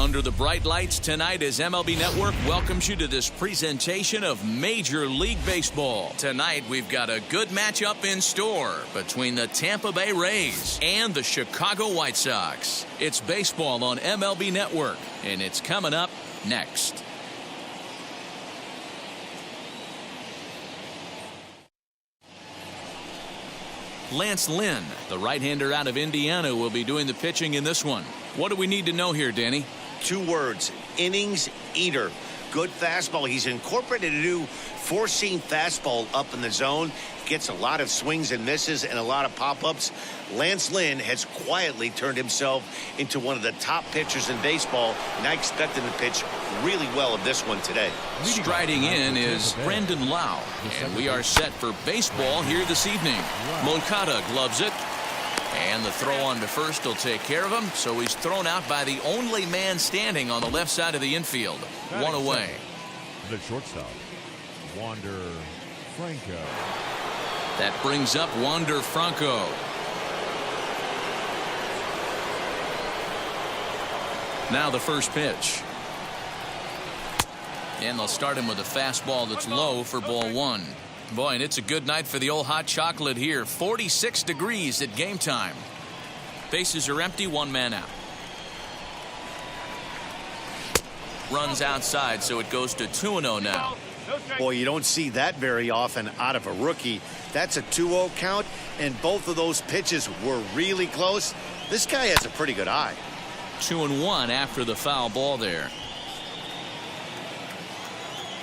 under the bright lights tonight as MLB Network welcomes you to this presentation of Major League Baseball. Tonight, we've got a good matchup in store between the Tampa Bay Rays and the Chicago White Sox. It's baseball on MLB Network, and it's coming up next. Lance Lynn, the right-hander out of Indiana, will be doing the pitching in this one. What do we need to know here, Danny? 2 words: innings eater. Good fastball. He's incorporated a new four-seam fastball up in the zone. Gets a lot of swings and misses and a lot of pop-ups. Lance Lynn has quietly turned himself into one of the top pitchers in baseball, and I expect him to pitch really well in this one today. Striding in is Brandon Lau, and we are set for baseball here this evening. Moncada gloves it, and the throw on to first will take care of him, so he's thrown out by the only man standing on the left side of the infield. 1 away. The shortstop, Wander Franco. That brings up Wander Franco. Now the first pitch. And they'll start him with a fastball that's low for ball 1. Boy, and it's a good night for the old hot chocolate here. 46 degrees at game time. Bases are empty, 1 man out. Runs outside, so it goes to 2-0 now. Boy, you don't see that very often out of a rookie. That's a 2-0 count, and both of those pitches were really close. This guy has a pretty good eye. 2-1 after the foul ball there.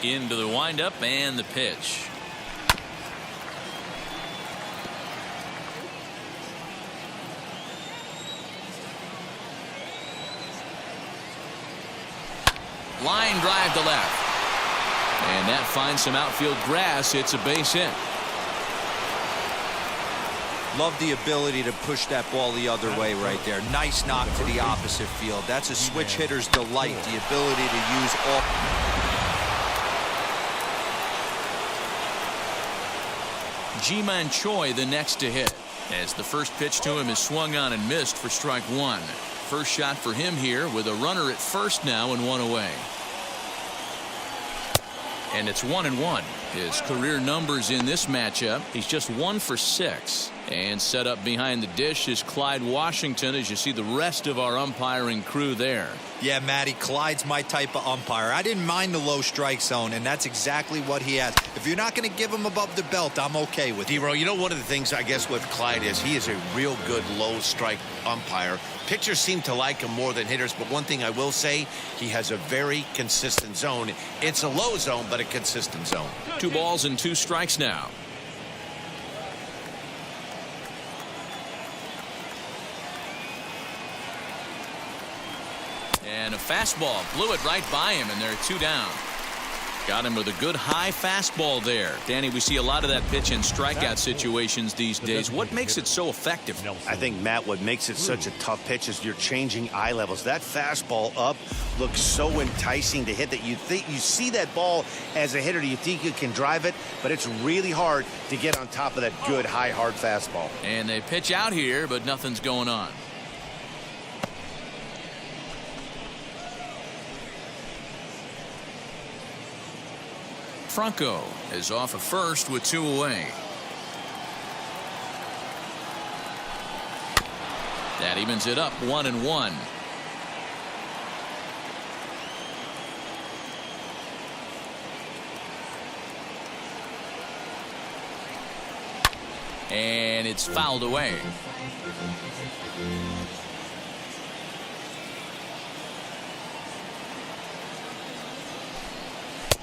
Into the windup and the pitch. Line drive to left. And that finds some outfield grass. It's a base hit. Love the ability to push that ball the other way right there. Nice knock to the opposite field. That's a switch hitter's delight, the ability to use all. Ji-Man Choi the next to hit, as the first pitch to him is swung on and missed for strike 1. First shot for him here with a runner at first now and 1 away. And it's 1-1. His career numbers in this matchup, he's just 1 for 6. And set up behind the dish is Clyde Washington, as you see the rest of our umpiring crew there. Yeah, Matty, Clyde's my type of umpire. I didn't mind the low strike zone, and that's exactly what he has. If you're not going to give him above the belt, I'm okay with it. D-Row, you know, one of the things I guess with Clyde is he is a real good low strike umpire. Pitchers seem to like him more than hitters, but one thing I will say, he has a very consistent zone. It's a low zone, but a consistent zone. 2 balls and 2 strikes now. And a fastball blew it right by him, and there are 2 down. Got him with a good high fastball there. Danny, we see a lot of that pitch in strikeout situations these days. What makes it so effective? I think, Matt, what makes it such a tough pitch is you're changing eye levels. That fastball up looks so enticing to hit that you think you see that ball as a hitter. You think you can drive it, but it's really hard to get on top of that good high hard fastball. And they pitch out here, but nothing's going on. Franco is off at first with 2 away. That evens it up 1-1. And it's fouled away.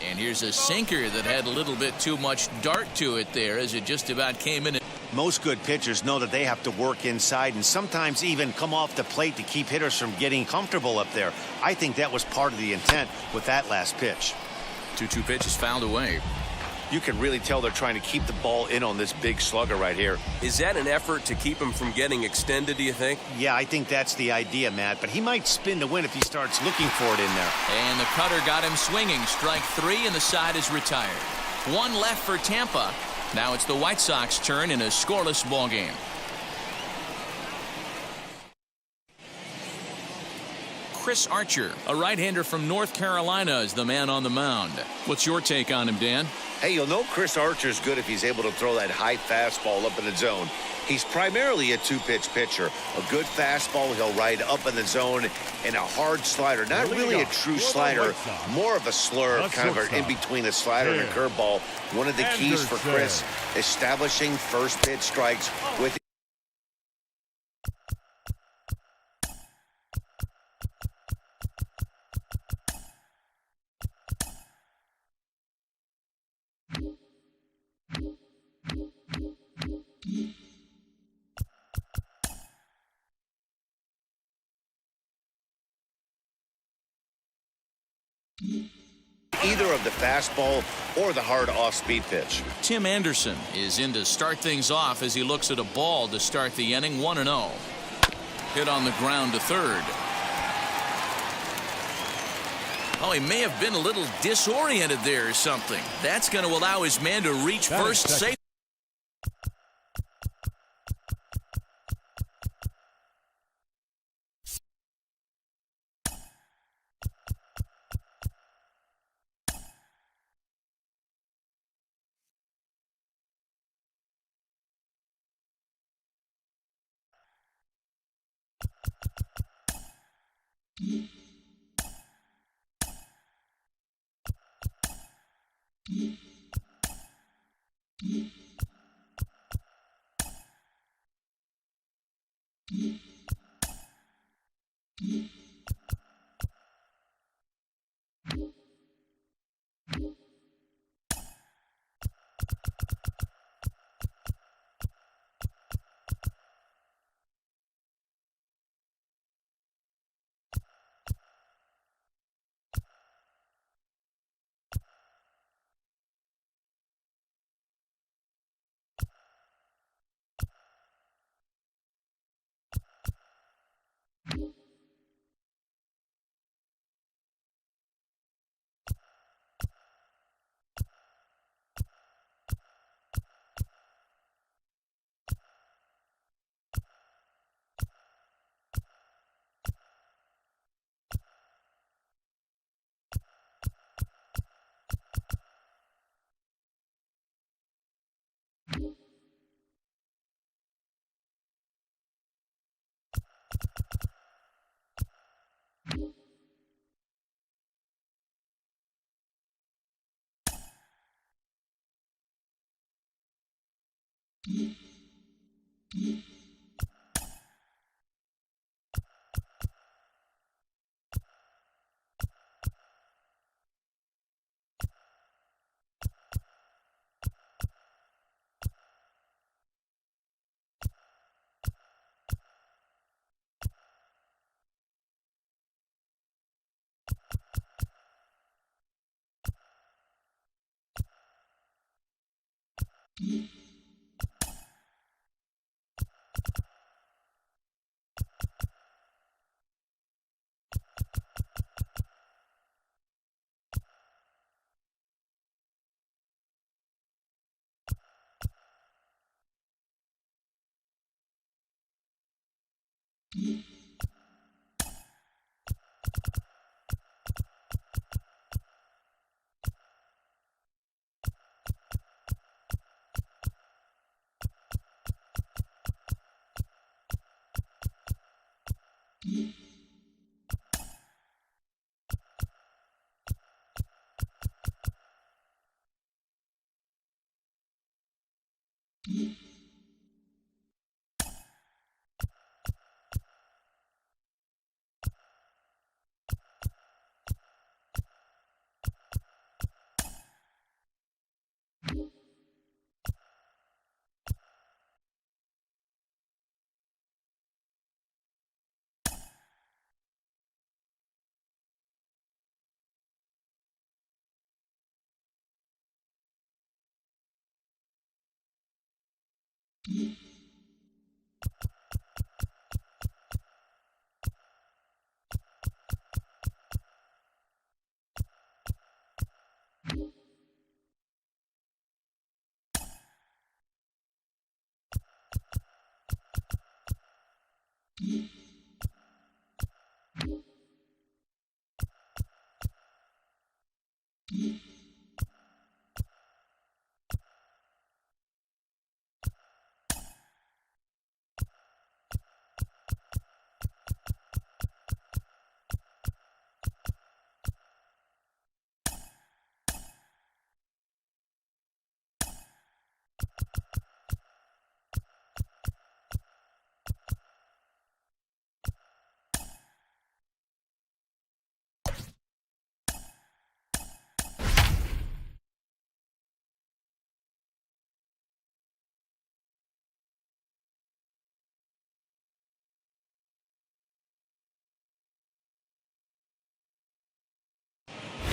And here's a sinker that had a little bit too much dart to it there as it just about came in. Most good pitchers know that they have to work inside and sometimes even come off the plate to keep hitters from getting comfortable up there. I think that was part of the intent with that last pitch. 2-2 pitch is fouled away. You can really tell they're trying to keep the ball in on this big slugger right here. Is that an effort to keep him from getting extended, do you think? Yeah, I think that's the idea, Matt, but he might spin to win if he starts looking for it in there. And the cutter got him swinging. Strike 3, and the side is retired. 1 left for Tampa. Now it's the White Sox turn in a scoreless ball game. Chris Archer. A right-hander from North Carolina is the man on the mound. What's your take on him, Dan? Hey, you'll know Chris Archer's good if he's able to throw that high fastball up in the zone. He's primarily a two-pitch pitcher. A good fastball he'll ride up in the zone, and a hard slider. Not really a true slider, more of a slur, kind of in between a slider and a curveball. One of the keys for Chris, establishing first pitch strikes with either of the fastball or the hard off-speed pitch. Tim Anderson is in to start things off as he looks at a ball to start the inning. 1-0. Hit on the ground to third. Oh, he may have been a little disoriented there or something. That's going to allow his man to reach first safe.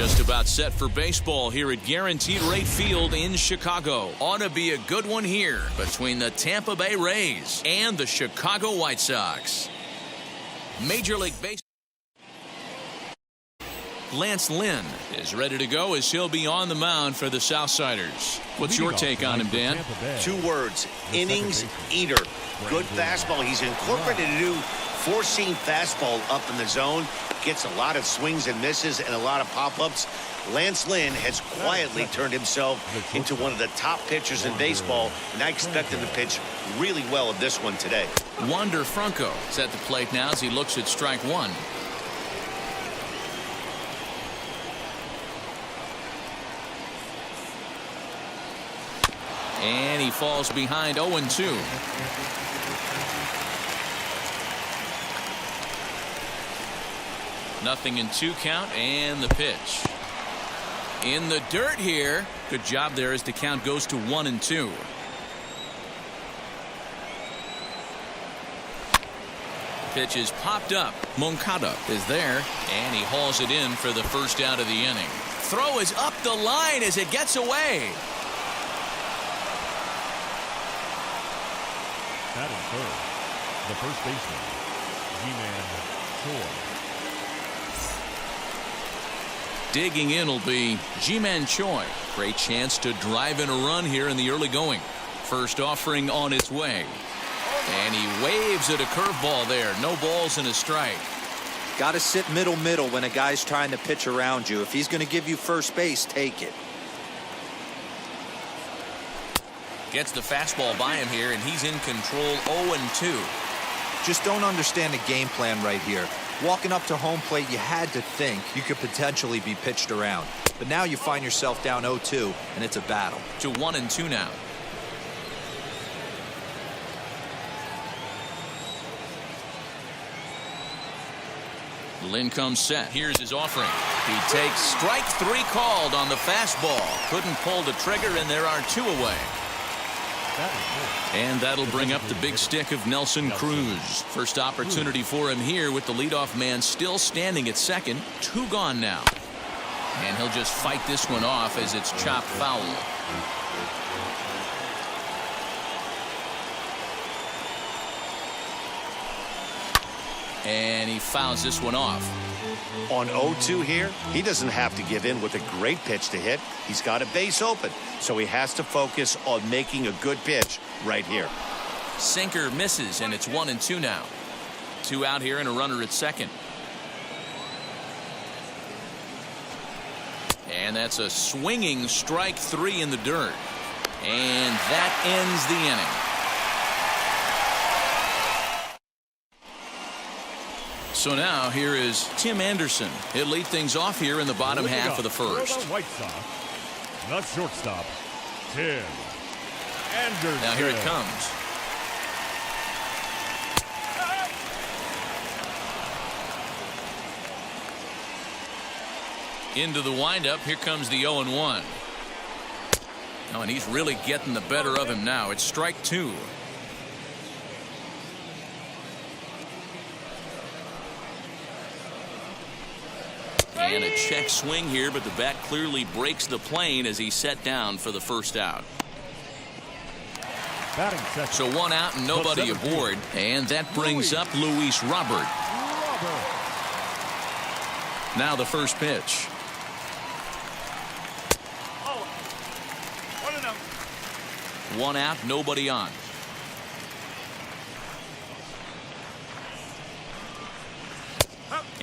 just about set for baseball here at Guaranteed Rate Field in Chicago. Ought to be a good one here between the Tampa Bay Rays and the Chicago White Sox. Major League Baseball. Lance Lynn is ready to go as he'll be on the mound for the Southsiders. What's your take on him, Dan? 2 words, innings eater. Good fastball. He's incorporated a new four-seam fastball up in the zone. Gets a lot of swings and misses and a lot of pop-ups. Lance Lynn has quietly turned himself into one of the top pitchers in baseball, and I expect him to pitch really well in this one today. Wander Franco is at the plate now as he looks at strike one. And he falls behind 0-2. Nothing in 2 count, and the pitch. In the dirt here. Good job there as the count goes to 1-2. Pitch is popped up. Moncada is there, and he hauls it in for the first out of the inning. Throw is up the line as it gets away. Batting third, the first baseman, Ji-Man Choi. Digging in will be Ji-Man Choi. Great chance to drive in a run here in the early going. First offering on its way. And he waves at a curveball there. No balls and a strike. Got to sit middle when a guy's trying to pitch around you. If he's going to give you first base, take it. Gets the fastball by him here, and he's in control. 0-2. Just don't understand the game plan right here. Walking up to home plate, you had to think you could potentially be pitched around. But now you find yourself down 0-2, and it's a battle. To 1-2 now. Lynn comes set. Here's his offering. He takes strike 3 called on the fastball. Couldn't pull the trigger, and there are 2 away. And that'll bring up the big stick of Nelson Cruz. First opportunity for him here with the leadoff man still standing at second. 2 gone now. And he'll just fight this one off as it's chopped foul. And he fouls this one off. On 0-2 here, he doesn't have to give in with a great pitch to hit. He's got a base open, so he has to focus on making a good pitch right here. Sinker misses, and it's 1-2 now. 2 out here and a runner at second. And that's a swinging strike 3 in the dirt. And that ends the inning. So now here is Tim Anderson. He'll lead things off here in the bottom half of the first. White Sox, the shortstop, Tim Anderson. Now here it comes. Into the windup. Here comes the 0-1. Oh, and he's really getting the better of him now. It's strike 2. And a check swing here, but the bat clearly breaks the plane as he's set down for the first out. So 1 out and nobody aboard. And that brings up Luis Robert. Now the first pitch. One out, nobody on.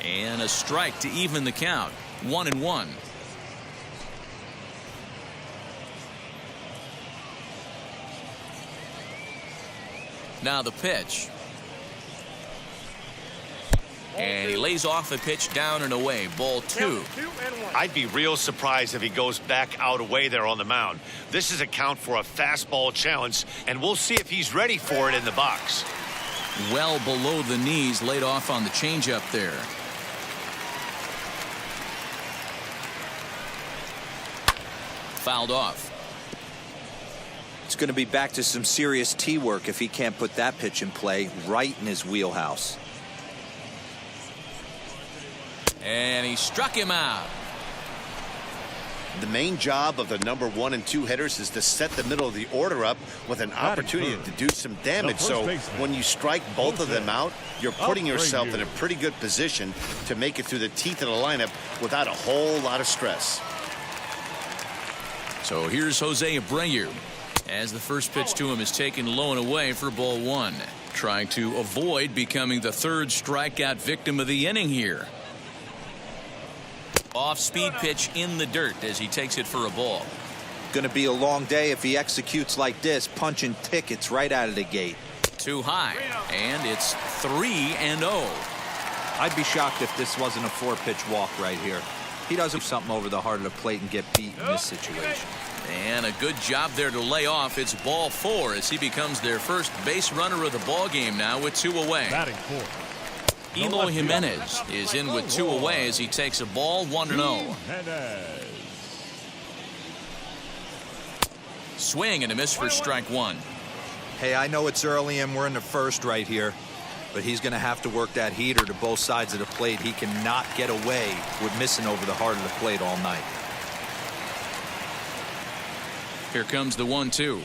And a strike to even the count. 1-1. Now the pitch. And he lays off a pitch down and away. Ball 2. I'd be real surprised if he goes back out away there on the mound. This is a count for a fastball challenge, and we'll see if he's ready for it in the box. Well below the knees, laid off on the changeup there. Fouled off. It's going to be back to some serious tee work if he can't put that pitch in play right in his wheelhouse. And he struck him out. The main job of the number 1 and 2 hitters is to set the middle of the order up with an opportunity to do some damage. So when you strike both of them out, you're putting yourself in a pretty good position to make it through the teeth of the lineup without a whole lot of stress. So here's Jose Abreu as the first pitch to him is taken low and away for ball 1. Trying to avoid becoming the 3rd strikeout victim of the inning here. Off-speed pitch in the dirt as he takes it for a ball. Going to be a long day if he executes like this, punching tickets right out of the gate. Too high, and it's 3-0. I'd be shocked if this wasn't a 4-pitch walk right here. He does have something over the heart of the plate and get beat in this situation. And a good job there to lay off. It's ball 4 as he becomes their first base runner of the ball game now with 2 away. Batting 4. Eloy Jimenez is in with 2 away as he takes a ball 1-0. Swing and a miss for strike 1. Hey, I know it's early and we're in the first right here, but he's going to have to work that heater to both sides of the plate. He cannot get away with missing over the heart of the plate all night. Here comes the 1-2.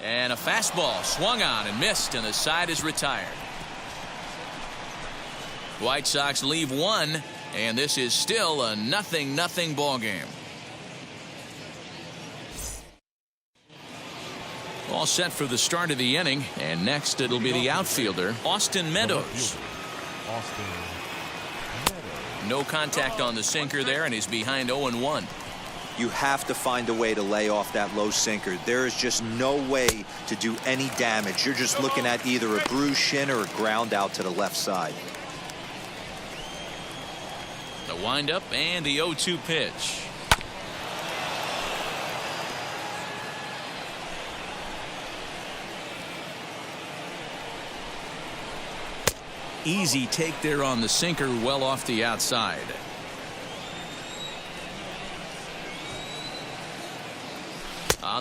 And a fastball swung on and missed, and the side is retired. White Sox leave 1, and this is still a 0-0 ball game. All set for the start of the inning, and next it'll be the outfielder, Austin Meadows. No contact on the sinker there, and he's behind 0-1. You have to find a way to lay off that low sinker. There is just no way to do any damage. You're just looking at either a bruised shin or a ground out to the left side. The windup and the 0-2 pitch. Easy take there on the sinker, well off the outside.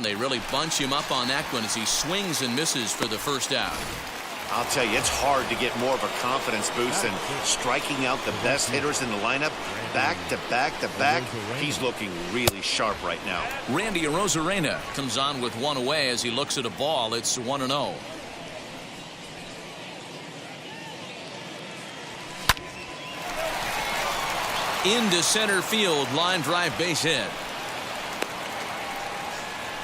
They really bunch him up on that one as he swings and misses for the first out. I'll tell you, it's hard to get more of a confidence boost than striking out the best hitters in the lineup back to back to back. He's looking really sharp right now. Randy Arozarena comes on with 1 away as he looks at a ball. It's 1-0. Into center field, line drive, base hit.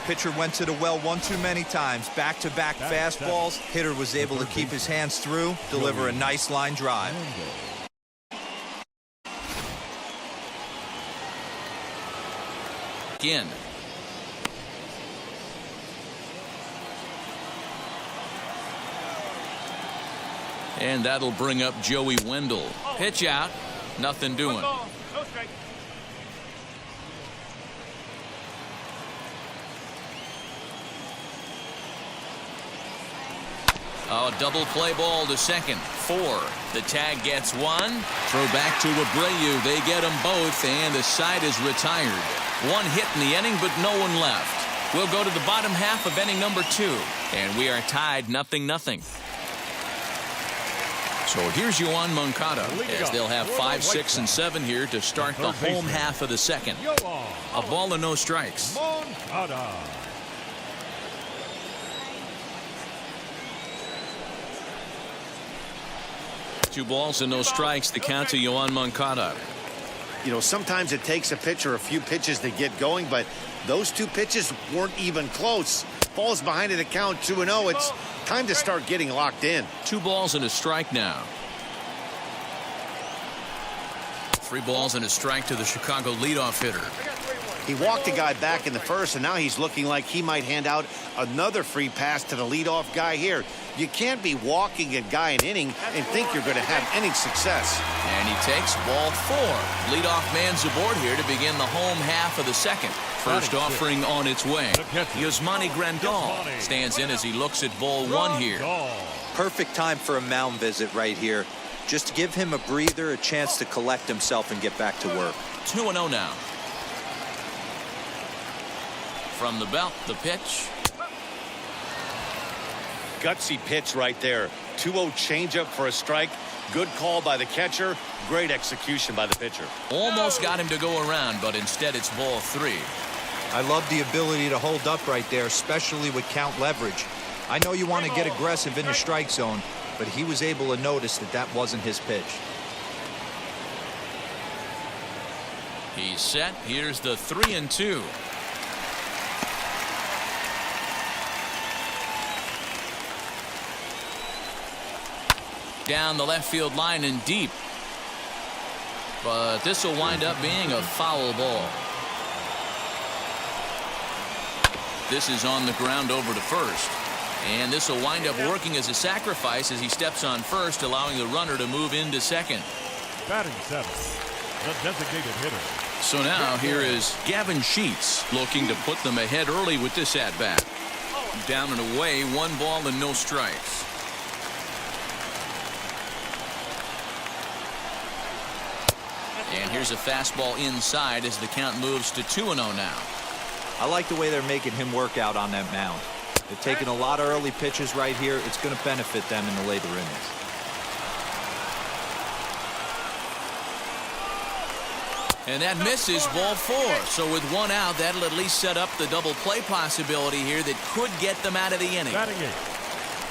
Pitcher went to the well one too many times. Back-to-back fastballs. Hitter was able to keep his hands through, deliver a nice line drive. Again. And that'll bring up Joey Wendell. Pitch out. Nothing doing. Oh, double play ball to second. 4. The tag gets 1. Throw back to Abreu. They get them both, and the side is retired. 1 hit in the inning, but no one left. We'll go to the bottom half of inning number 2, and we are tied 0-0. So here's Yoan Moncada as they'll have 5, 6, and 7 here to start the home half of the second. A ball and no strikes. Moncada. Two balls and no strikes, the count to Yoan Moncada. You know, sometimes it takes a pitcher a few pitches to get going, but those 2 pitches weren't even close. Ball's behind in the count, 2-0. It's time to start getting locked in. 2 balls and a strike now. 3 balls and a strike to the Chicago leadoff hitter. He walked a guy back in the first, and now he's looking like he might hand out another free pass to the leadoff guy here. You can't be walking a guy an inning and think you're going to have any success. And he takes ball 4. Leadoff man's aboard here to begin the home half of the second. First offering on its way. Yasmani Grandal stands in as he looks at ball 1 here. Perfect time for a mound visit right here. Just to give him a breather, a chance to collect himself and get back to work. 2-0 now. From the belt, the pitch. Gutsy pitch right there. 2-0 changeup for a strike. Good call by the catcher. Great execution by the pitcher. Almost got him to go around, but instead it's ball 3. I love the ability to hold up right there, especially with count leverage. I know you want to get aggressive in the strike zone, but he was able to notice that that wasn't his pitch. He's set. Here's the 3-2. Down the left field line and deep. But this will wind up being a foul ball. This is on the ground over to first. And this will wind up working as a sacrifice as he steps on first, allowing the runner to move into second. Batting 7, the designated hitter. So now here is Gavin Sheets looking to put them ahead early with this at-bat. Down and away, 1 ball and no strikes. And here's a fastball inside as the count moves to 2-0 now. I like the way they're making him work out on that mound. They're taking a lot of early pitches right here. It's going to benefit them in the later innings. And that misses, ball 4. So with 1 out, that'll at least set up the double play possibility here that could get them out of the inning. Batting 8,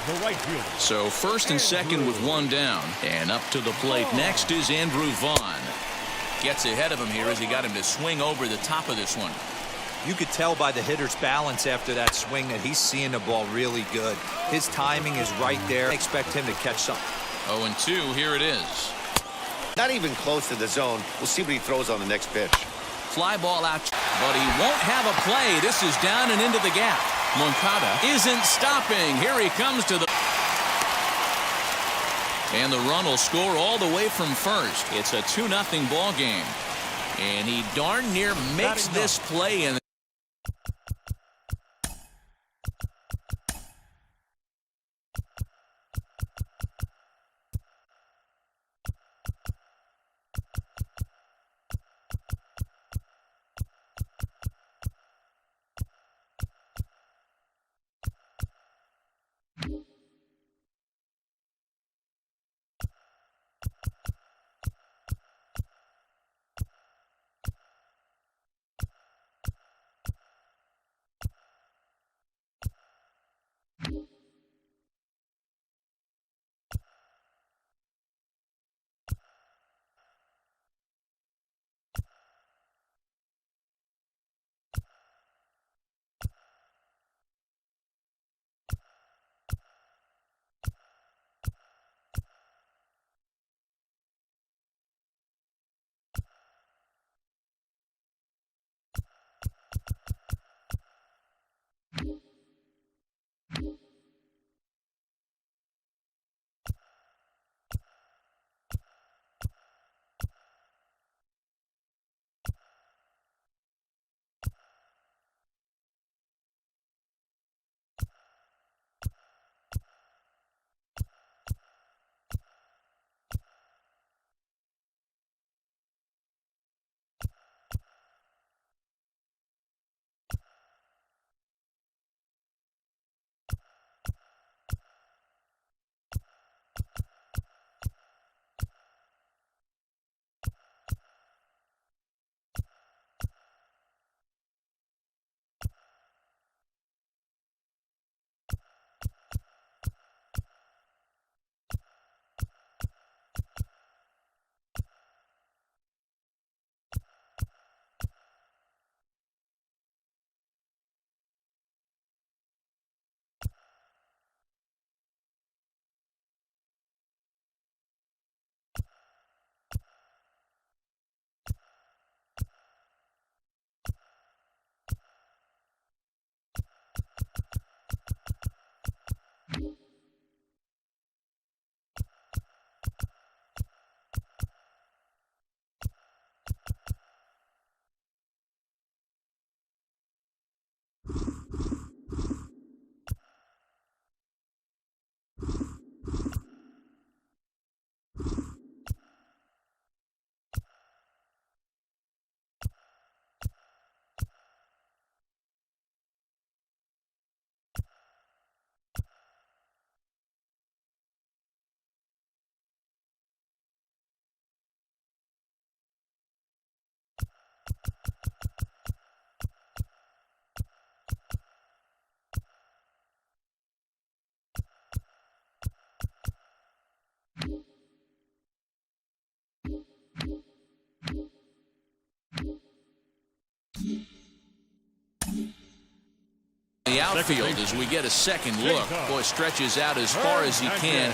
the right fielder. So first and second with 1 down. And up to the plate next is Andrew Vaughn. Gets ahead of him here as he got him to swing over the top of this one. You could tell by the hitter's balance after that swing that he's seeing the ball really good. His timing is right there. I expect him to catch something. 0-2, here it is. Not even close to the zone. We'll see what he throws on the next pitch. Fly ball out, but he won't have a play. This is down and into the gap. Moncada isn't stopping. Here he comes to the... And the run will score all the way from first. It's a 2-0 ball game. And he darn near makes this play in. outfield as we get a second look. Boy, stretches out as far as he can.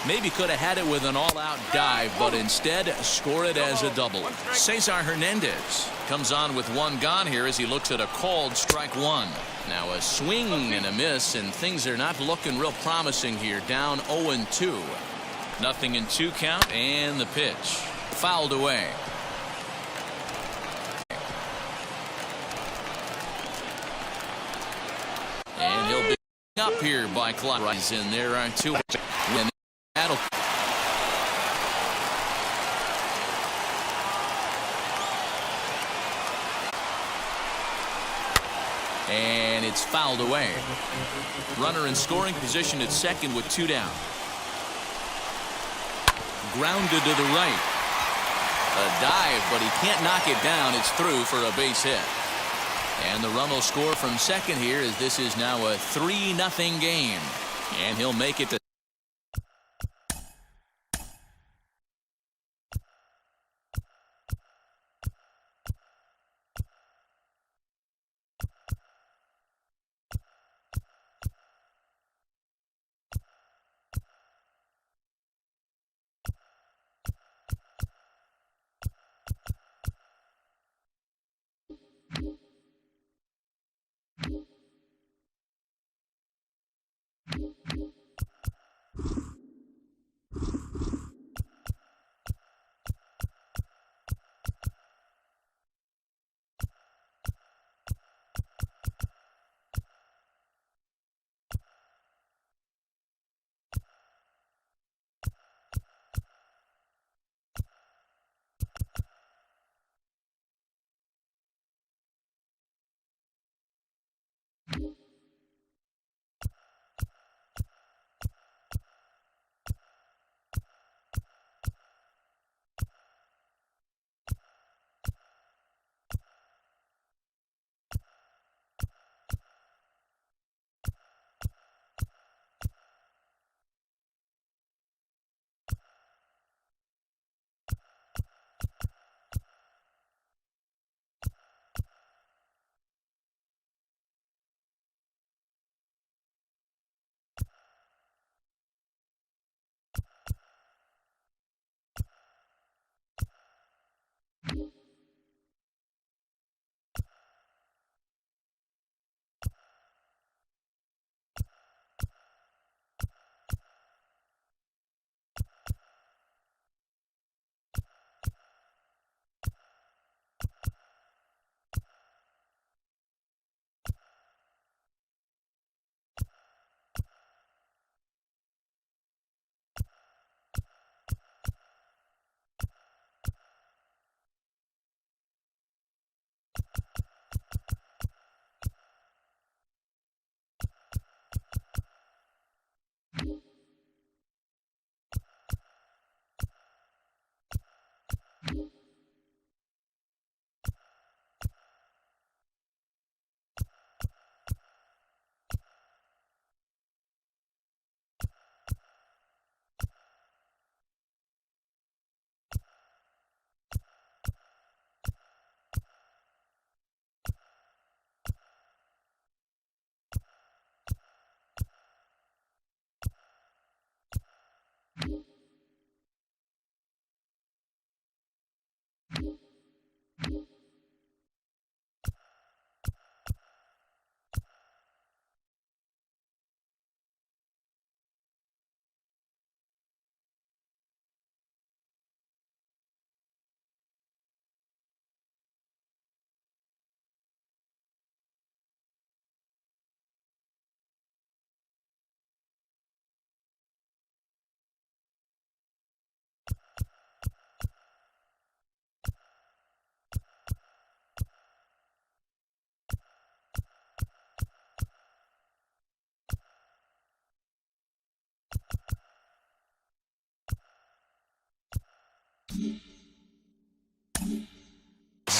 Maybe could have had it with an all-out dive, but instead score it as a double. Cesar Hernandez comes on with one gone here as he looks at a called strike one. Now a swing and a miss, and things are not looking real promising here. Down 0-2. 0-2 count, and the pitch fouled away. And he'll be up here by Close, and there are two. And that'll. And it's fouled away. Runner in scoring position at second with two down. Grounded to the right. A dive, but he can't knock it down. It's through for a base hit. And the run will score from second here as this is now a 3-0 game. And he'll make it to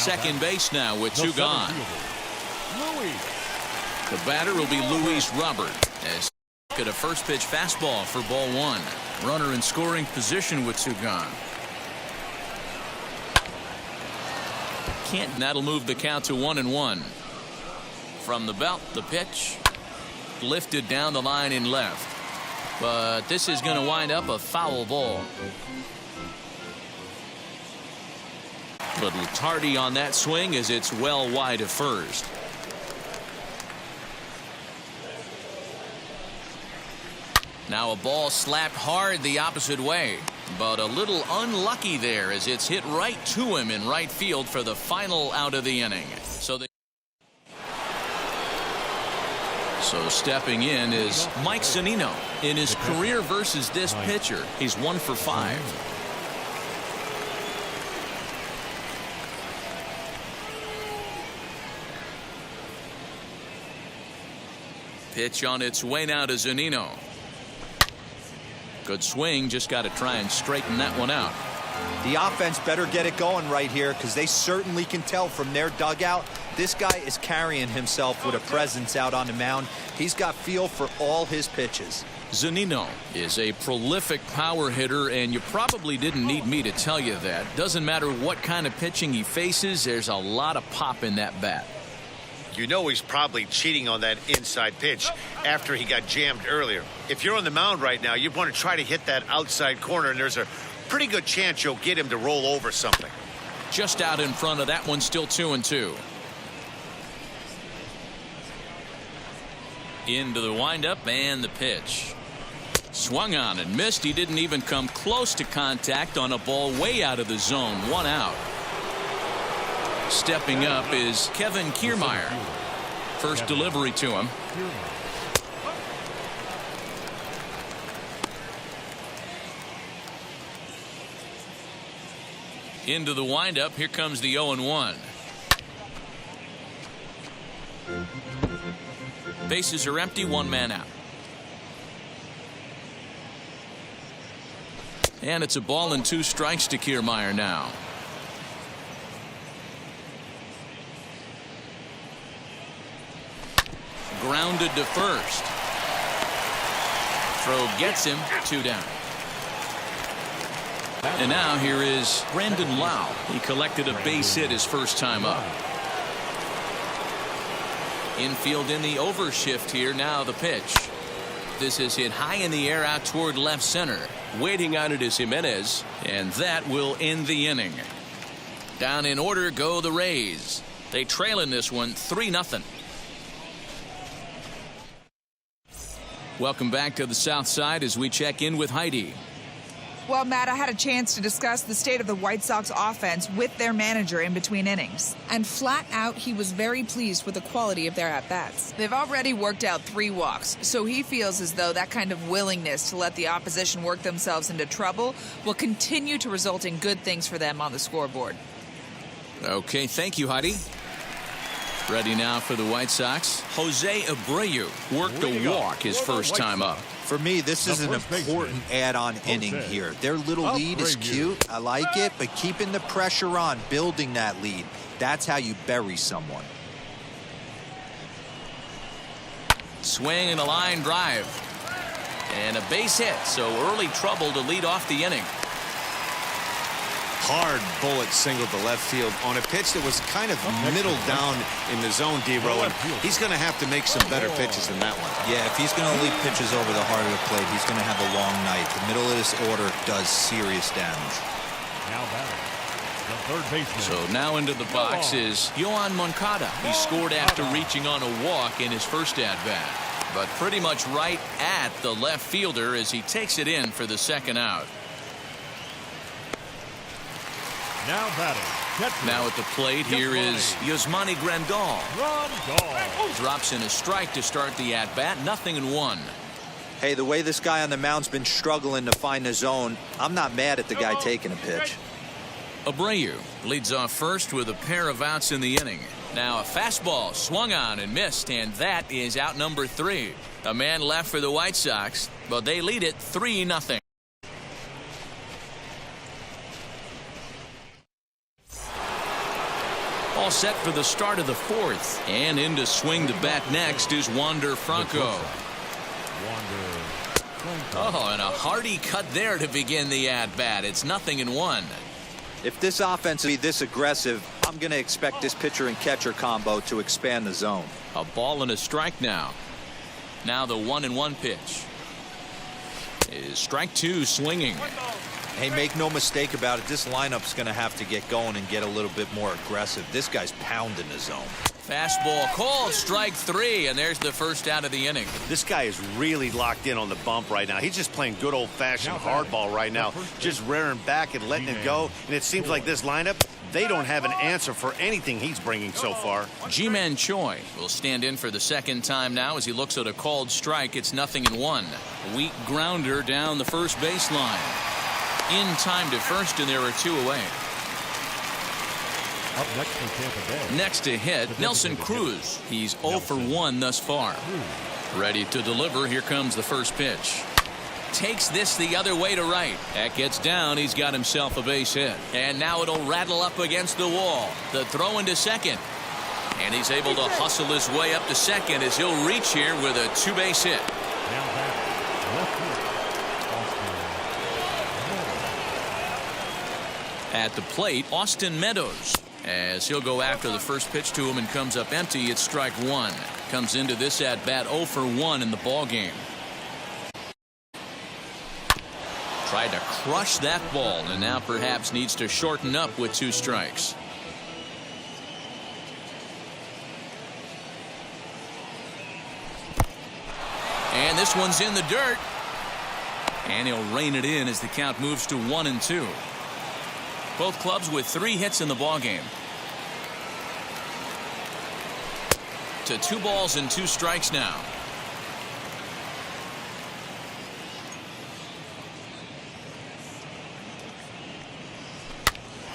second base now with two gone. The batter will be Luis Robert as at a first pitch fastball for ball one. Runner in scoring position with two gone. That'll move the count to 1-1. From the belt, the pitch. lifted down the line in left. But this is going to wind up a foul ball. Little tardy on that swing as it's well wide of first. Now a ball slapped hard the opposite way, but a little unlucky there as it's hit right to him in right field for the final out of the inning. So stepping in is Mike Zunino. In his career versus this pitcher, he's 1 for 5. Pitch on its way now to Zunino. Good swing, just got to try and straighten that one out. The offense better get it going right here because they certainly can tell from their dugout this guy is carrying himself with a presence out on the mound. He's got feel for all his pitches. Zunino is a prolific power hitter, and you probably didn't need me to tell you that. Doesn't matter what kind of pitching he faces, there's a lot of pop in that bat. You know he's probably cheating on that inside pitch after he got jammed earlier. If you're on the mound right now, you want to try to hit that outside corner, and there's a pretty good chance you'll get him to roll over something. Just out in front of that one, still 2-2. Into the windup and the pitch. Swung on and missed. He didn't even come close to contact on a ball way out of the zone. 1 out. Stepping up is Kevin Kiermaier. First delivery to him. Into the windup. Here comes the 0-1. Bases are empty. 1 man out. And it's a ball and 2 strikes to Kiermaier now. Grounded to first. Throw gets him. 2 down. And now here is Brandon Lau. He collected a base hit his first time up. Infield in the overshift here. Now the pitch. This is hit high in the air out toward left center. Waiting on it is Jimenez, and that will end the inning. Down in order go the Rays. They trail in this one 3-0. Welcome back to the South Side as we check in with Heidi. Well, Matt, I had a chance to discuss the state of the White Sox offense with their manager in between innings. And flat out, he was very pleased with the quality of their at-bats. They've already worked out 3 walks, so he feels as though that kind of willingness to let the opposition work themselves into trouble will continue to result in good things for them on the scoreboard. Okay, thank you, Heidi. Ready now for the White Sox. Jose Abreu worked a walk his first time up. For me, this is an important add-on inning here. Their little lead is cute. I like it, but keeping the pressure on, building that lead, that's how you bury someone. Swing and a line drive. And a base hit, so early trouble to lead off the inning. Hard bullet single to left field on a pitch that was kind of middle down in the zone, D-Row, and he's going to have to make some better pitches than that one. Yeah, if he's going to lead pitches over the heart of the plate, he's going to have a long night. The middle of this order does serious damage. Now batting, the third baseman. So now into the box is Yoan Moncada. He scored after reaching on a walk in his first at-bat, but pretty much right at the left fielder as he takes it in for the second out. Now batting. Now at the plate here is Yasmani Grandal. Drops in a strike to start the at-bat. 0-1. Hey, the way this guy on the mound's been struggling to find the zone, I'm not mad at the guy taking a pitch. Abreu leads off first with a pair of outs in the inning. Now a fastball swung on and missed, and that is out number 3. A man left for the White Sox, but they lead it 3-0. All set for the start of the 4th. And in to swing the bat next is Wander Franco. Oh, and a hearty cut there to begin the at-bat. It's 0-1. If this offense is this aggressive, I'm going to expect this pitcher and catcher combo to expand the zone. A ball and a strike now. Now the 1-1 pitch is strike two, swinging. Hey, make no mistake about it. This lineup's going to have to get going and get a little bit more aggressive. This guy's pounding the zone. Fastball called, strike three, and there's the first out of the inning. This guy is really locked in on the bump right now. He's just playing good old-fashioned hardball right now, just rearing back and letting it go. And it seems like this lineup, they don't have an answer for anything he's bringing so far. Ji-Man Choi will stand in for the second time now as he looks at a called strike. It's 0-1. Weak grounder down the first baseline. In time to first, and there are two away. Up next for Tampa Bay. Next to hit, Nelson Cruz. He's 0 for 1 thus far. Ready to deliver. Here comes the first pitch. Takes this the other way to right. That gets down. He's got himself a base hit. And now it'll rattle up against the wall. The throw into second. And he's able to hustle his way up to second as he'll reach here with a two-base hit. Now back, left field. At the plate, Austin Meadows, as he'll go after the first pitch to him and comes up empty. It's strike one. Comes into this at bat 0 for 1 in the ball game. Tried to crush that ball and now perhaps needs to shorten up with 2 strikes. And this one's in the dirt. And he'll rein it in as the count moves to 1-2. Both clubs with 3 hits in the ballgame. To 2 balls and 2 strikes now.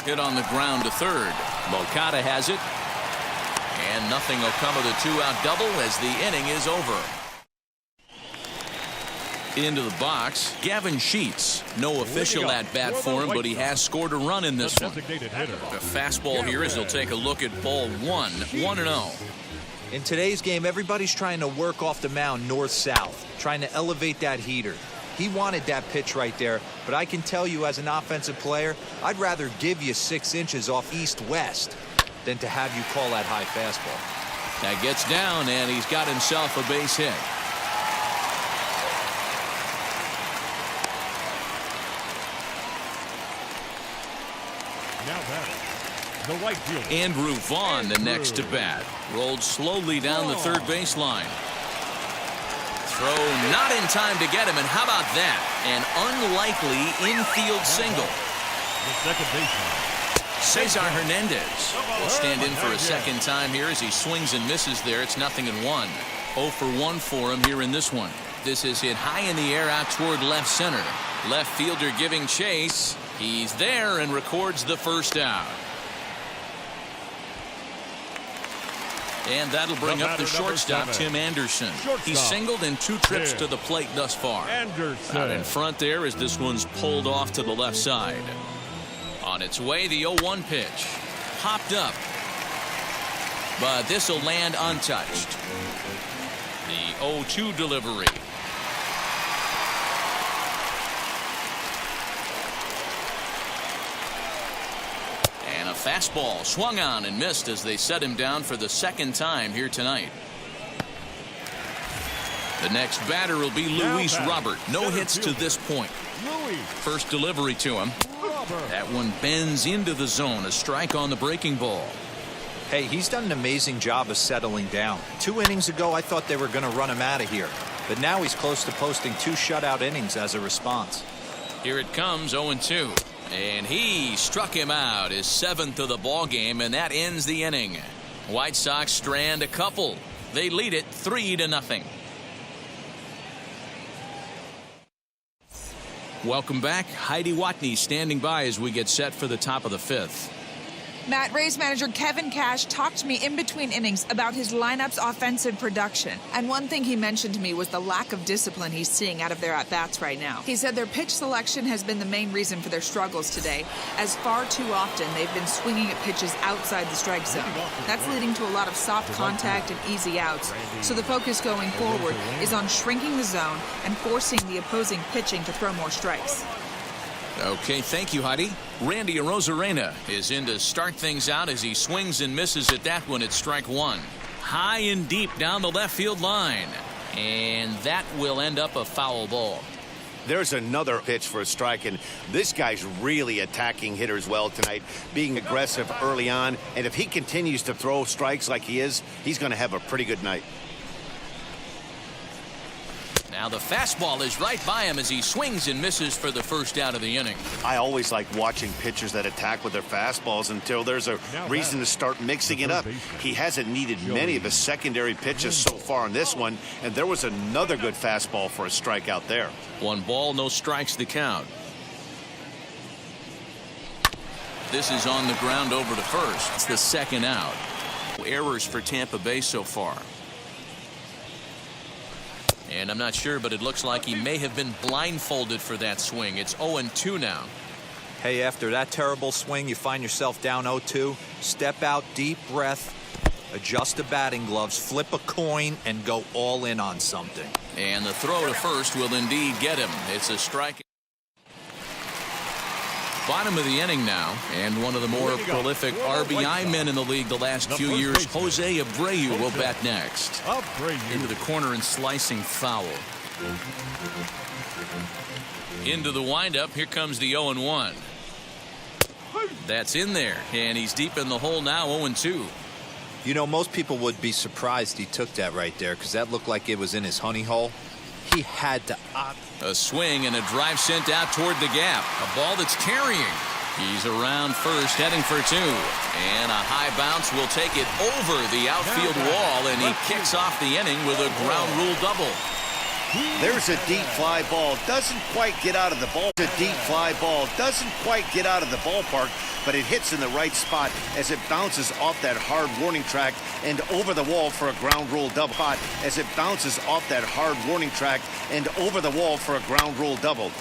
Hit on the ground to third. Moncada has it. And nothing will come of the 2-out double as the inning is over. Into the box, Gavin Sheets. No official at bat for him, but he has scored a run in this one. The fastball here as he'll take a look at ball 1, 1-0. In today's game, everybody's trying to work off the mound north-south, trying to elevate that heater. He wanted that pitch right there, but I can tell you as an offensive player, I'd rather give you 6 inches off east-west than to have you call that high fastball. That gets down, and he's got himself a base hit. Now batting, the right fielder. Andrew Vaughn, the next to bat. Rolled slowly down the third baseline. Throw not in time to get him, and how about that? An unlikely infield single. The second baseman. Cesar Hernandez will stand in for a second time here as he swings and misses there. It's 0-1. 0 for 1 for him here in this one. This is hit high in the air out toward left center. Left fielder giving chase. He's there and records the first out. And that'll bring up the shortstop, Tim Anderson. He's singled in 2 trips to the plate thus far. Out in front there as this one's pulled off to the left side. On its way, the 0-1 pitch. Popped up. But this will land untouched. The 0-2 delivery. And a fastball swung on and missed as they set him down for the second time here tonight. The next batter will be Luis Robert. No hits to this point. First delivery to him. That one bends into the zone. A strike on the breaking ball. Hey, he's done an amazing job of settling down. 2 innings ago, I thought they were going to run him out of here. But now he's close to posting 2 shutout innings as a response. Here it comes, 0-2. And he struck him out, his 7th of the ball game, and that ends the inning. White Sox strand a couple. They lead it 3-0. Welcome back. Heidi Watney standing by as we get set for the top of the 5th. Matt, Rays manager Kevin Cash talked to me in between innings about his lineup's offensive production. And one thing he mentioned to me was the lack of discipline he's seeing out of their at-bats right now. He said their pitch selection has been the main reason for their struggles today, as far too often they've been swinging at pitches outside the strike zone. That's leading to a lot of soft contact and easy outs. So the focus going forward is on shrinking the zone and forcing the opposing pitching to throw more strikes. Okay, thank you, Heidi. Randy Arozarena is in to start things out as he swings and misses at that one at strike 1. High and deep down the left field line. And that will end up a foul ball. There's another pitch for a strike, and this guy's really attacking hitters well tonight, being aggressive early on. And if he continues to throw strikes like he is, he's going to have a pretty good night. Now the fastball is right by him as he swings and misses for the first out of the inning. I always like watching pitchers that attack with their fastballs until there's a reason to start mixing it up. He hasn't needed many of his secondary pitches so far in this one, and there was another good fastball for a strikeout there. 1 ball, no strikes the count. This is on the ground over to first. It's the second out. Errors for Tampa Bay so far. And I'm not sure, but it looks like he may have been blindfolded for that swing. It's 0-2 now. Hey, after that terrible swing, you find yourself down 0-2. Step out, deep breath, adjust the batting gloves, flip a coin, and go all in on something. And the throw to first will indeed get him. It's a strike. Bottom of the inning now, and one of the more prolific RBI men in the league the last few years, Jose Abreu, will bat next. Into the corner and slicing foul. Into the windup. Here comes the 0-1. That's in there, and he's deep in the hole now, 0-2. You know, most people would be surprised he took that right there because that looked like it was in his honey hole. He had to opt. A swing and a drive sent out toward the gap. A ball that's carrying. He's around first, heading for 2. And a high bounce will take it over the outfield wall, and he kicks off the inning with a ground rule double. There's a deep fly ball. Doesn't quite get out of the ball. A deep fly ball doesn't quite get out of the ballpark, but it hits in the right spot as it bounces off that hard warning track and over the wall for a ground rule double. As it bounces off that hard warning track and over the wall for a ground rule double.